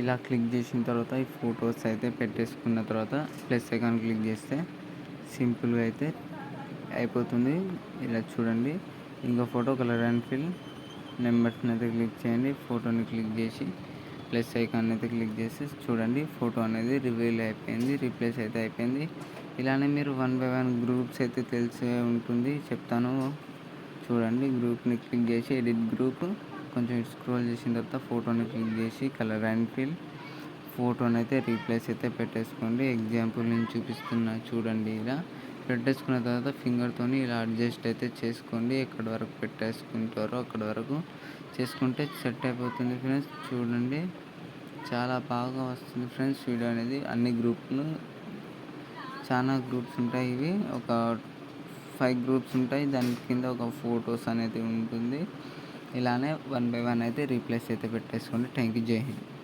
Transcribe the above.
ఇలా క్లిక్ చేసిన తర్వాత ఈ ఫొటోస్ అయితే పెట్టేసుకున్న తర్వాత ప్లస్ ఐకాన్ క్లిక్ చేస్తే సింపుల్గా అయితే అయిపోతుంది. ఇలా చూడండి. ఇంకో ఫోటో కలర్ అండ్ ఫిల్ నెంబర్స్ని అయితే క్లిక్ చేయండి. ఫోటోని క్లిక్ చేసి ప్లస్ ఐకాన్ అయితే క్లిక్ చేసి చూడండి, ఫోటో అనేది రివీల్ అయిపోయింది, రీప్లేస్ అయితే అయిపోయింది. ఇలానే మీరు 1 బై 1 గ్రూప్స్ అయితే తెలిసే ఉంటుంది, చెప్తాను చూడండి. గ్రూప్ని క్లిక్ చేసి ఎడిట్ గ్రూప్ కొంచెం స్క్రోల్ చేసిన తర్వాత ఫోటోని క్లిక్ చేసి కలర్ అండ్ ఫిల్ ఫోటోని అయితే రీప్లేస్ అయితే పెట్టేసుకోండి. ఎగ్జాంపుల్ నేను చూపిస్తున్నా చూడండి. ఇలా పెట్టేసుకున్న తర్వాత ఫింగర్తోని ఇలా అడ్జస్ట్ అయితే చేసుకోండి. ఎక్కడి వరకు పెట్టేసుకుంటారో అక్కడి వరకు చేసుకుంటే సెట్ అయిపోతుంది ఫ్రెండ్స్. చూడండి, చాలా బాగా వస్తుంది ఫ్రెండ్స్ వీడియో అనేది. అన్ని గ్రూప్లు చాలా గ్రూప్స్ ఉంటాయి. ఇవి ఒక 5 గ్రూప్స్ ఉంటాయి. దాని కింద ఒక ఫొటోస్ అనేది ఉంటుంది. ఇలానే 1 బై 1 అయితే రీప్లేస్ అయితే పెట్టేసుకోండి. Thank you. జై హింద్.